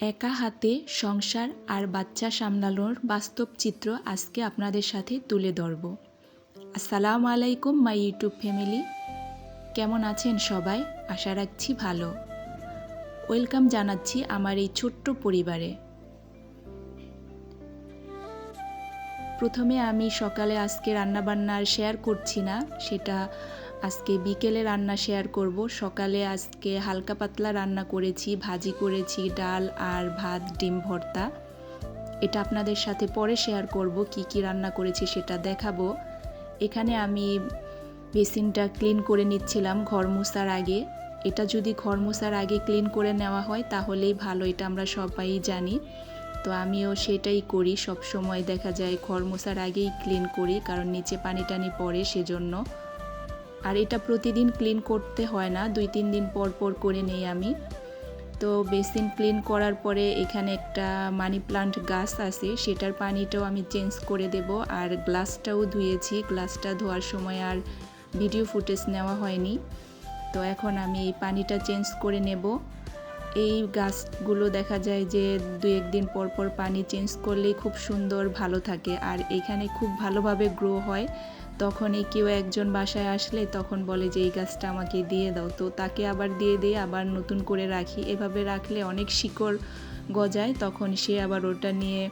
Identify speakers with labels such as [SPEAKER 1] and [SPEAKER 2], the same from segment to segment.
[SPEAKER 1] একা হাতে সংসার আর বাচ্চা সামলানোর বাস্তব চিত্র আজকে আপনাদের সাথে তুলে ধরব। আসসালামু আলাইকুম মাই ইউটিউব ফ্যামিলি, কেমন আছেন সবাই? আশা রাখছি ভালো। ওয়েলকাম জানাচ্ছি আমার এই ছোট্ট পরিবারে। প্রথমে আমি সকালে আজকে রান্নাবান্নার শেয়ার করছি না, সেটা আজকে বিকেলে রান্না শেয়ার করব। সকালে আজকে হালকা পাতলা রান্না করেছি, ভাজি করেছি, ডাল আর ভাত, ডিম ভর্তা। এটা আপনাদের সাথে পরে শেয়ার করব, কি কি রান্না করেছি সেটা দেখাবো। এখানে আমি বেসিনটা ক্লিন করে নিচ্ছিলাম ঘর মোছার আগে। এটা যদি ঘর মোছার আগে ক্লিন করে নেওয়া হয় তাহলেই ভালো, এটা আমরা সবাই জানি। তো আমিও সেটাই করি, সব সময় দেখা যায় ঘর মোছার আগেই ক্লিন করি, কারণ নিচে পানি টানি পড়ে সেজন্য। আর এটা প্রতিদিন ক্লিন করতে হয় না, 2-3 দিন পর পর করে নেই আমি। তো বেসিন ক্লিন করার পরে এখানে একটা মানি প্লান্ট গাছ আছে, সেটার পানিটাও আমি চেঞ্জ করে দেব। আর গ্লাসটাও ধুয়েছি, গ্লাসটা ধোয়ার সময় আর ভিডিও ফুটেজ নেওয়া হয়নি। তো এখন আমি এই পানিটা চেঞ্জ করে নেব। এই গাছগুলো দেখা যায় যে 2-1 দিন পর পর পানি চেঞ্জ করলেই খুব সুন্দর ভালো থাকে, আর এখানে খুব ভালোভাবে গ্রো হয়। তখনই কেউ একজন বাসায় আসলে তখন বলে যে এই গাছটা আমাকে দিয়ে দাও, তো তাকে আবার দিয়ে আবার নতুন করে রাখি। এভাবে রাখলে অনেক শিকড় গজায়, তখন সে আবার ওটা নিয়ে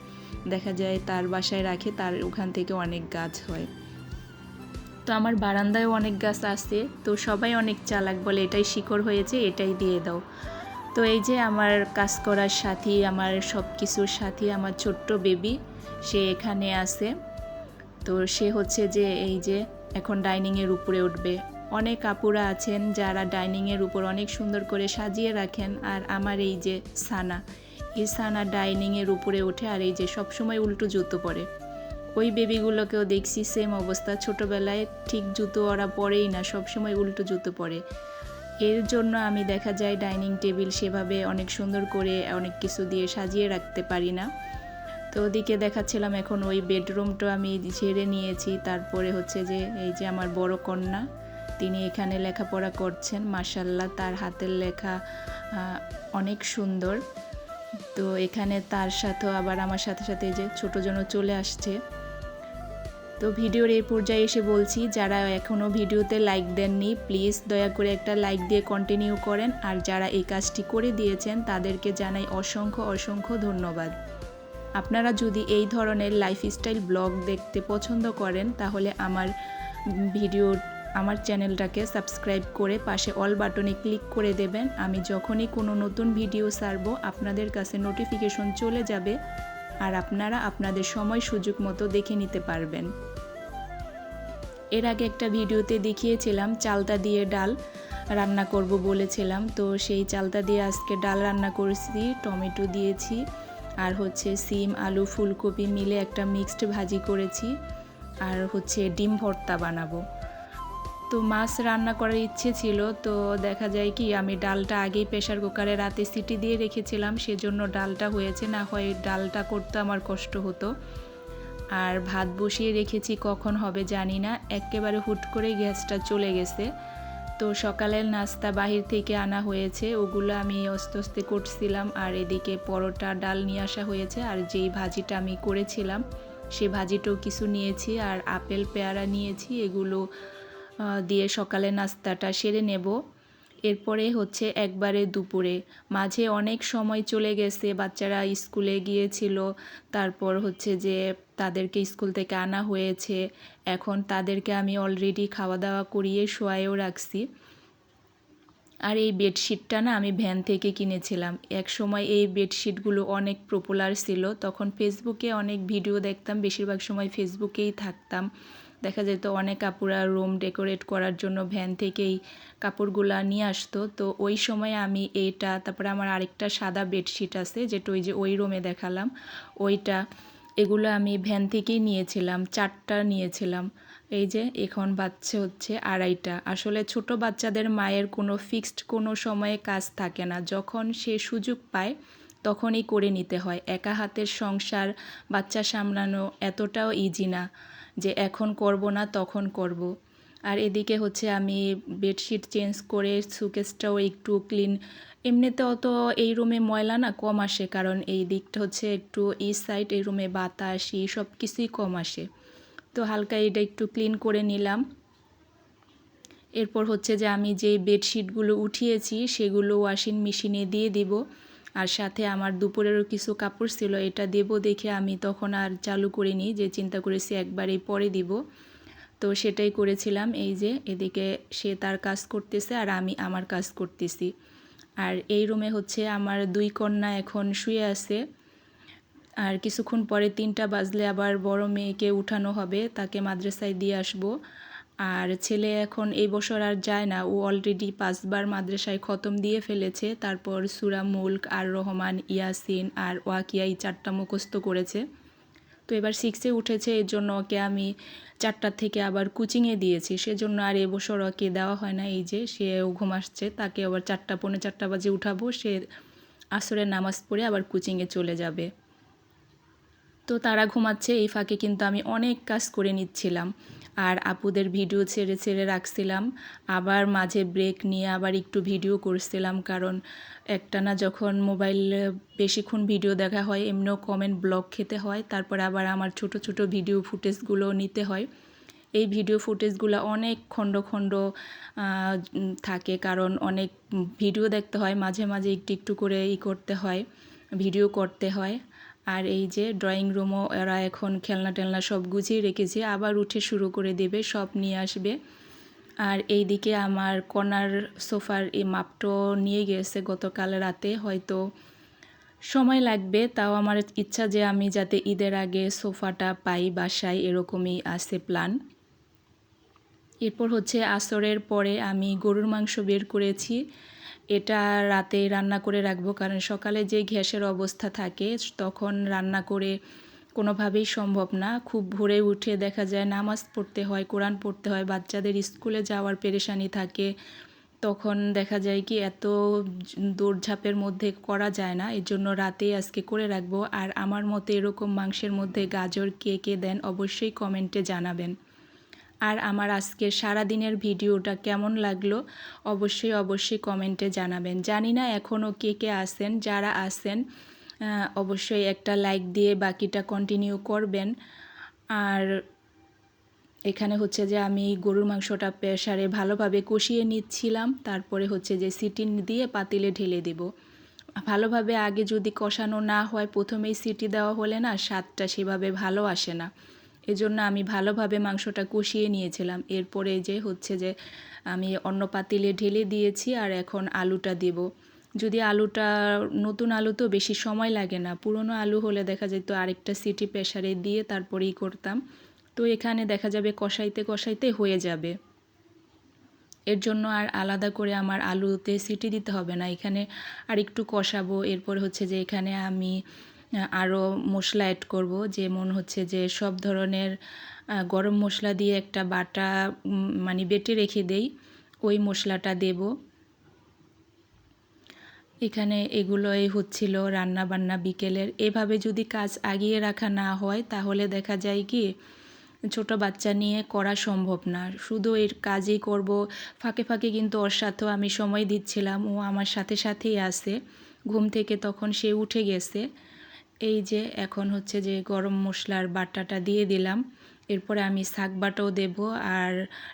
[SPEAKER 1] দেখা যায় তার বাসায় রাখে, তার ওখান থেকে অনেক গাছ হয়। তো আমার বারান্দায়ও অনেক গাছ আছে, তো সবাই অনেক চালাক, বলে এটাই শিকড় হয়েছে, এটাই দিয়ে দাও। তো এই যে আমার কাজ করার সাথী, আমার সব কিছুর সাথী আমার ছোট্ট বেবি, সে এখানে আছে। তো সে হচ্ছে যে এই যে এখন ডাইনিংয়ের উপরে উঠবে। অনেক আপুরা আছেন যারা ডাইনিংয়ের উপর অনেক সুন্দর করে সাজিয়ে রাখেন, আর আমার এই যে সানা, এই সানা ডাইনিংয়ের উপরে ওঠে, আর এই যে সবসময় উল্টো জুতো পরে। ওই বেবিগুলোকেও দেখছি সেম অবস্থা, ছোটোবেলায় ঠিক জুতো ওরা পরেই না, সবসময় উল্টো জুতো পরে। এর জন্য আমি দেখা যায় ডাইনিং টেবিল সেভাবে অনেক সুন্দর করে অনেক কিছু দিয়ে সাজিয়ে রাখতে পারি না। তো ওদিকে দেখাচ্ছিলাম এখন ওই বেডরুমটা আমি ঝেড়ে নিয়েছি। তারপরে হচ্ছে যে এই যে আমার বড় কন্যা, তিনি এখানে লেখাপড়া করছেন। মাশাআল্লাহ, তার হাতের লেখা অনেক সুন্দর। তো এখানে তার সাথেও আবার আমার সাথে সাথে যে ছোটোজনও চলে আসছে। তো ভিডিওর এই পর্যায়ে এসে বলছি, যারা এখনও ভিডিওতে লাইক দেননি প্লিজ দয়া করে একটা লাইক দিয়ে কন্টিনিউ করেন, আর যারা এই কাজটি করে দিয়েছেন তাদেরকে জানাই অসংখ্য অসংখ্য ধন্যবাদ। আপনারা যদি এই ধরনের লাইফস্টাইল ব্লগ দেখতে পছন্দ করেন তাহলে আমার চ্যানেলটাকে সাবস্ক্রাইব করে পাশে অল বাটনে ক্লিক করে দেবেন। আমি যখনই কোনো নতুন ভিডিও ছাড়ব আপনাদের কাছে নোটিফিকেশন চলে যাবে, আর আপনারা আপনাদের সময় সুযোগ মতো দেখে নিতে পারবেন। এর আগে একটা ভিডিওতে দেখিয়েছিলাম চালতা দিয়ে ডাল রান্না করব বলেছিলাম, তো সেই চালতা দিয়ে আজকে ডাল রান্না করেছি, টমেটো দিয়েছি, আর হচ্ছে সিম, আলু, ফুলকপি মিলে একটা মিক্সড ভাজি করেছি, আর হচ্ছে ডিম ভর্তা বানাবো। তো মাছ রান্না করার ইচ্ছে ছিল, তো দেখা যায় কি আমি ডালটা আগেই প্রেশার কুকারে রাতে সিটি দিয়ে রেখেছিলাম, সেজন্য ডালটা হয়েছে, না হয় ডালটা করতে আমার কষ্ট হতো। আর ভাত বসিয়ে রেখেছি, কখন হবে জানি না, একেবারে হুট করে গ্যাসটা চলে গেছে। তো সকালের নাস্তা বাহির থেকে আনা হয়েছে, ওগুলো আমি আস্তে আস্তে করছিলাম। আর এদিকে পরোটা, ডাল নিয়ে আসা হয়েছে, আর যেই ভাজিটা আমি করেছিলাম সে ভাজিটাও কিছু নিয়েছি, আর আপেল পেয়ারা নিয়েছি, এগুলো দিয়ে সকালে নাস্তাটা সেরে নেব। এরপরে হচ্ছে একবারে দুপুরে, মাঝে অনেক সময় চলে গেছে, বাচ্চারা স্কুলে গিয়েছিল, তারপর হচ্ছে যে তাদেরকে স্কুল থেকে আনা হয়েছে, এখন তাদেরকে আমি অলরেডি খাওয়া দাওয়া করিয়ে শোয়ায়ও রাখছি। আর এই বেডশিটটা না আমি ভ্যান থেকে কিনেছিলাম। এক সময় এই বেডশিটগুলো অনেক পপুলার ছিল, তখন ফেসবুকে অনেক ভিডিও দেখতাম, বেশিরভাগ সময় ফেসবুকেই থাকতাম। দেখা যেত অনেক কাপড়া রুম ডেকোরেট করার জন্য ভ্যান থেকেই কাপড়গুলা নিয়ে আসতো। তো ওই সময় আমি এইটা, তারপরে আমার আরেকটা সাদা বেডশিট আছে যেটা ওই যে ওই রুমে দেখালাম ওইটা, এগুলো আমি ভ্যান থেকেই নিয়েছিলাম, 4টা নিয়েছিলাম। এই যে এখন বাচ্চা হচ্ছে 2.5টা। আসলে ছোট বাচ্চাদের মায়ের কোনো ফিক্সড কোনো সময়ে কাজ থাকে না, যখন সে সুযোগ পায় তখনই করে নিতে হয়। একা হাতের সংসার, বাচ্চা সামলানো এতটাও ইজি না যে এখন করব না তখন করব। আর এদিকে হচ্ছে আমি বেডশিট চেঞ্জ করে সুকেসটাও একটু ক্লিন, এমনিতে অত এই রুমে ময়লা না কম আসে, কারণ এই দিকটা হচ্ছে একটু ইস্ট সাইড, এই রুমে বাতাস সব কিছুই কম আসে। তো হালকা এটা একটু ক্লিন করে নিলাম। এরপর হচ্ছে যে আমি যে বেডশিটগুলো উঠিয়েছি সেগুলো ওয়াশিং মেশিনে দিয়ে দিব। আর সাথে আমার দুপুরেরও কিছু কাপড় ছিল, এটা দেব দেখে আমি তখন আর চালু করিনি, যে চিন্তা করেছি একবারেই পরে দিব। তো সেটাই করেছিলাম। এই যে এদিকে সে তার কাজ করতেছে আর আমি আমার কাজ করতেছি। আর এই রুমে হচ্ছে আমার 2 কন্যা এখন শুয়ে আছে। আর কিছুক্ষণ পরে 3টা বাজলে আবার বড় মেয়েকে উঠানো হবে, তাকে মাদ্রাসায় দিয়ে আসবো। আর ছেলে এখন এই বছর আর যায় না, ও অলরেডি 5 বার মাদ্রাসায় খতম দিয়ে ফেলেছে। তারপর সূরা মুলক আর রহমান, ইয়াসিন আর ওয়াকিয়া এই 4টা মুখস্থ করেছে। তো এবার 6-এ উঠেছে, এর জন্য ওকে আমি 4টা থেকে আবার কোচিংয়ে দিয়েছি, সেজন্য আর এবছর ওকে দেওয়া হয় না। এই যে সেও ঘুমাচ্ছে, তাকে আবার 4টা পৌনে 4টা বাজে উঠাবো, সে আসরের নামাজ পড়ে আবার কোচিংয়ে চলে যাবে। তো তারা ঘুমাচ্ছে, এই ফাঁকে কিন্তু আমি অনেক কাজ করে নিচ্ছিলাম। আর আপুদের ভিডিও ছেড়ে ছেড়ে রাখছিলাম, আবার মাঝে ব্রেক নিয়ে আবার একটু ভিডিও করছিলাম, কারণ একটানা যখন মোবাইলে বেশিক্ষণ ভিডিও দেখা হয় এমনিও কমেন্ট ব্লক খেতে হয়। তারপরে আবার আমার ছোট ছোট ভিডিও ফুটেজগুলো নিতে হয়। এই ভিডিও ফুটেজগুলো অনেক খণ্ড খণ্ড থাকে, কারণ অনেক ভিডিও দেখতে হয়, মাঝে মাঝে একটু একটু করে করতে হয়, ভিডিও করতে হয়। আর এই যে ড্রয়িং রুমও এরা এখন খেলনা টেলনা সব গুছিয়ে রেখেছে, আবার উঠে শুরু করে দেবে, সব নিয়ে আসবে। আর এই দিকে আমার কর্নার সোফার এই মাপটাও নিয়ে গেছে গতকাল রাতে, হয়তো সময় লাগবে, তাও আমার ইচ্ছা যে আমি যাতে ঈদের আগে সোফাটা পাই বাসায়, এরকমই আছে প্ল্যান। এরপর হচ্ছে আসরের পরে আমি গরুর মাংস বের করেছি, এটা রাতে রান্না করে রাখবো, কারণ সকালে যে গ্যাসের অবস্থা থাকে তখন রান্না করে কোনোভাবেই সম্ভব না। খুব ভোরে উঠে দেখা যায় নামাজ পড়তে হয়, কোরআন পড়তে হয়, বাচ্চাদের স্কুলে যাওয়ার পেরেশানি থাকে, তখন দেখা যায় কি এত দৌড়ঝাঁপের মধ্যে করা যায় না, এর জন্য রাতেই আজকে করে রাখবো। আর আমার মতে এরকম মাংসের মধ্যে গাজর কে কে দেন অবশ্যই কমেন্টে জানাবেন। আর আমার আজকের সারাদিনের ভিডিওটা কেমন লাগলো অবশ্যই কমেন্টে জানাবেন। জানি না এখনও কে কে আছেন, যারা আছেন অবশ্যই একটা লাইক দিয়ে বাকিটা কন্টিনিউ করবেন। আর এখানে হচ্ছে যে আমি গরুর মাংসটা প্রেসারে ভালোভাবে কষিয়ে নিচ্ছিলাম, তারপরে হচ্ছে যে সিটি দিয়ে পাতিলে ঢেলে দেব। ভালোভাবে আগে যদি কষানো না হয়, প্রথমেই সিটি দেওয়া হলে না স্বাদটা সেভাবে ভালো আসে না, এজন্য আমি ভালোভাবে মাংসটা কষিয়ে নিয়েছিলাম। এরপরে যে হচ্ছে যে আমি অন্য পাতিলে ঢেলে দিয়েছি, আর এখন আলুটা দেব। যদি আলুটা নতুন আলু তো বেশি সময় লাগে না, পুরনো আলু হলে দেখা যেত আরেকটা সিটি প্রেসারে দিয়ে তারপরেই করতাম। তো এখানে দেখা যাবে কষাইতে কষাইতে হয়ে যাবে, এর জন্য আর আলাদা করে আমার আলুতে সিটি দিতে হবে না, এখানে আর একটু কষাবো। এরপর হচ্ছে যে এখানে আমি আরও মশলা অ্যাড করব, যেমন হচ্ছে যে সব ধরনের গরম মশলা দিয়ে একটা বাটা মানে বেটে রেখে দেই, ওই মশলাটা দেব। এখানে এগুলোই হচ্ছিল রান্না বান্না বিকেলের। এভাবে যদি কাজ আগিয়ে রাখা না হয় তাহলে দেখা যায় কি ছোট বাচ্চা নিয়ে করা সম্ভব না, শুধু এর কাজই করব, ফাঁকে ফাঁকে কিন্তু ওর সাথেও আমি সময় দিচ্ছিলাম, ও আমার সাথে সাথেই আছে, ঘুম থেকে তখন সে উঠে গেছে। এই যে এখন হচ্ছে যে গরম মশলার বাটাটা দিয়ে দিলাম, এরপরে আমি শাক বাটাও দেব আর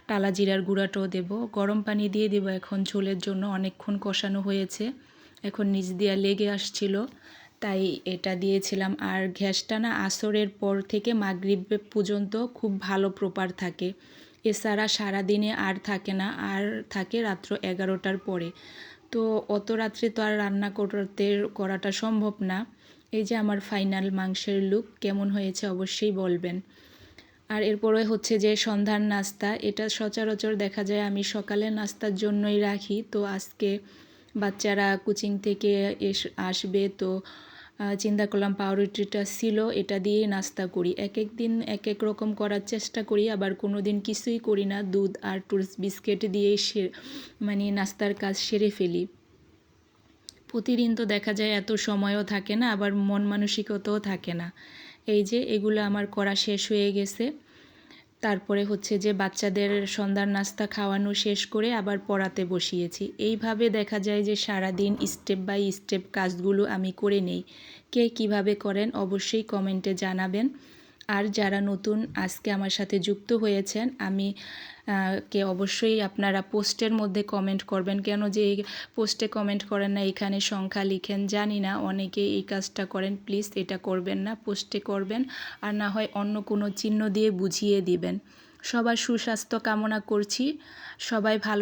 [SPEAKER 1] টালা জিরার গুঁড়াটাও দেব, গরম পানি দিয়ে দেব এখন ঝোলের জন্য, অনেকক্ষণ কষানো হয়েছে, এখন নিচ দিয়ে লেগে আসছিল, তাই এটা দিয়েছিলাম। আর গ্যাসটা না আসরের পর থেকে মাগরিব পর্যন্ত খুব ভালো প্রপার থাকে, এছাড়া সারাদিনে আর থাকে না, আর থাকে রাত্র 11টার পরে। তো অত রাত্রে তো আর রান্না করাটা সম্ভব না। এই যে আমার ফাইনাল মাংসের লুক কেমন হয়েছে অবশ্যই বলবেন। আর এরপরে হচ্ছে যে সন্ধ্যার নাস্তা, এটা সচরাচর দেখা যায় আমি সকালের নাস্তার জন্যই রাখি। তো আজকে বাচ্চারা কোচিং থেকে আসবে, তো চিন্তা করলাম পাউরুটিটা ছিল, এটা দিয়েই নাস্তা করি। এক এক দিন এক এক রকম করার চেষ্টা করি, আবার কোনো দিন কিছুই করি না, দুধ আর টোস্ট বিস্কিট দিয়েই মানে নাস্তার কাজ সেরে ফেলি। প্রতিদিন তো দেখা যায় এত সময়ও থাকে না, আবার মন মানসিকতাও থাকে না। এই যে এগুলো আমার করা শেষ হয়ে গেছে, তারপরে হচ্ছে যে বাচ্চাদের সন্ধ্যার নাস্তা খাওয়ানো শেষ করে আবার পড়াতে বসিয়েছি। এইভাবে দেখা যায় যে সারাদিন স্টেপ বাই স্টেপ কাজগুলো আমি করে নেই। কে কিভাবে করেন অবশ্যই কমেন্টে জানাবেন। আর যারা নতুন আজকে আমার সাথে যুক্ত হয়েছেন আমি কে অবশ্যই আপনারা পোস্টের মধ্যে কমেন্ট করবেন। কেন যে এই পোস্টে কমেন্ট করেন না, এখানে সংখ্যা লিখেন, জানি না অনেকে এই কাজটা করেন। প্লিজ এটা করবেন না, পোস্টে করবেন আর না হয় অন্য কোনো চিহ্ন দিয়ে বুঝিয়ে দিবেন। সবার সুস্বাস্থ্য কামনা করছি। সবাই ভালো